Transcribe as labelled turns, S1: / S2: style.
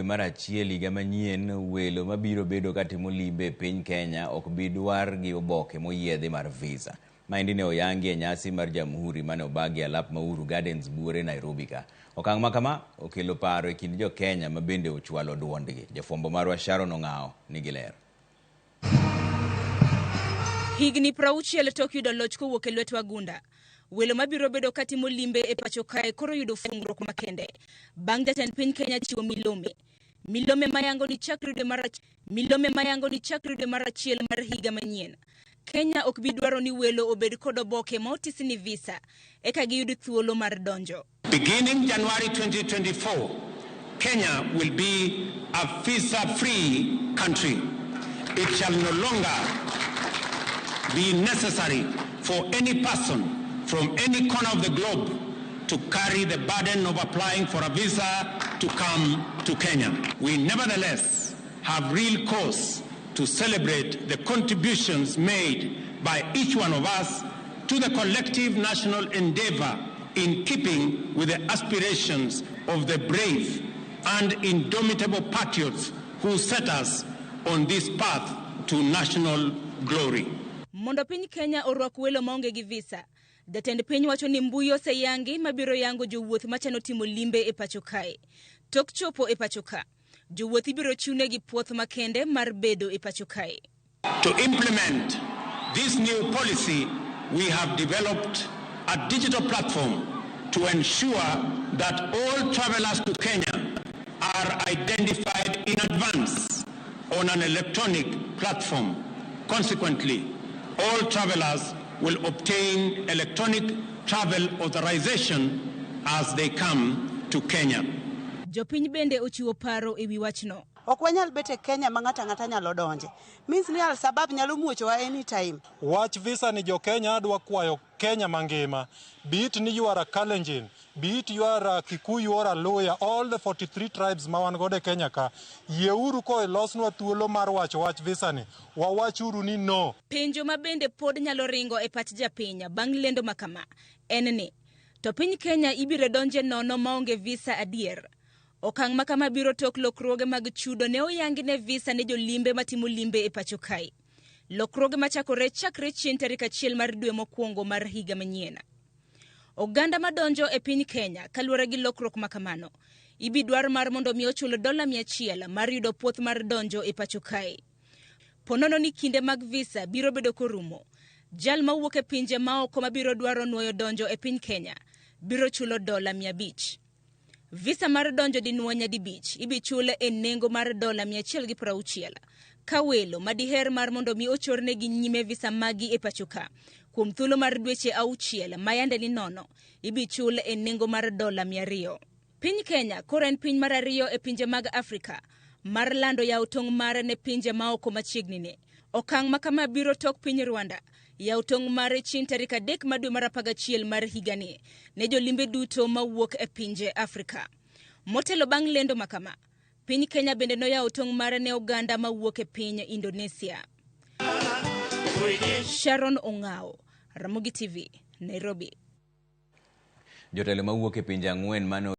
S1: Mar achiel higa manyien, welo mabiro bedo katimo limbe piny Kenya ok bi dwar gi oboke moyiedhi mar visa. Maendi ne oyangi e nyasi mar Jamhuri mane obagi alap ma Uhuru Gardens buore Nairobi ka. Okang' ma kama okelo paro e kind jo Kenya ma bende ochwalo duondgi. Jafwambo marwa Sharon Ong'ao nigi ler.
S2: Higni 60 tok yudo loch kowuok e lwet wagunda. Welo mabiro bedo katimo limbe e pachoka koro yudo fungruok makende. Bang' jatend piny Kenya chiwo milome mayango ni chakre dwe mar achiel mar higa manyien. Kenya ok bi dwaro ni welo obed kod oboke ma otis ni visa eka giyud thuolo mar donjo.
S3: Beginning January 2024, Kenya will be a visa-free country. It shall no longer be necessary for any person from any corner of the globe to carry the burden of applying for a visa to come to Kenya. We nevertheless have real cause to celebrate the contributions made by each one of us to the collective national endeavor in keeping with the aspirations of the brave and indomitable patriots who set us on this path to national glory.
S2: Mondo piny Kenya orwak welo maonge gi visa. Jatend piny wacho ni mbui oseyangi mabiro yango jowuoth machano timo limbe e pachoka. Tok chopo e pachoka, jowuoth ibiro chiwne gi puoth makende mar bedo e pachoka.
S3: To implement this new policy, we have developed a digital platform to ensure that all travelers to Kenya are identified in advance on an electronic platform. Consequently, all travelers will obtain electronic travel authorization as they come to Kenya.
S2: Jopiny bende ochiwo paro e wi wachno.
S4: Ok wanyal bet e Kenya ma ng'ata nyalo donje. Means ni al sabab nyalo muochowa anytime.
S5: Wach visa ni Jokenya adwa kwayo Kenya mangima. Be it ni you are a Kalenjin, be it you are a Kikuyu or a Luhya, all the 43 tribes ma wan gode Kenya ka. Yeuru ko ilosnwa thuolo mar wacho wach visa ni. Wawachuru ni no.
S2: Penjo ma bende pod nyalo ringo e pach japiny bang' lendo makama en ni to piny Kenya ibiro donje nono maonge visa adier. Okang' makama biro tok lokruoge mag chudo ne oyangi ne visa ne jolimbe matimo limbe e pachoka. Lokruoge chakre chien tarik 1 mar dwe mokwongo mar higa manyien. Oganda madonjo e piny Kenya kaluwore gi lokruok makamano ibi dwar mar mondo mi ochul $100 mar yudo puoth mar donjo e pachoka. Ponono ni kinde mag visa biro bedo korumo. Jal mawuok e pinje maoko mabiro dwaro nuoyo donjo e piny Kenya biro chulo $500. Visa mar donjo dinuo nyadibich ibi chule e nengo mar $160. Ka welo madiher mar mondo mi ochorne gi nyime visa magi e pachoka kuom thuolo mar dweche 6 mayande ni nono ibi chule e nengo mar $200. Piny Kenya koro en piny mar 2 e pinje mag Afrika mar lando yaw tong' mare ne pinje maoko machiegni ne. Okang' makama biro tok piny Rwanda yaw tong' mare chien tarik 3 madwe mar 11 mar higani ne jolimbe duto mawuok e pinje Afrika. Motelo bang' lendo makama, piny Kenya bende no yaw tong' mare ne oganda mawuok e piny Indonesia. Sharon Ong'ao, Ramogi TV, Nairobi.
S1: Jotelo mawuok e pinje 4 mane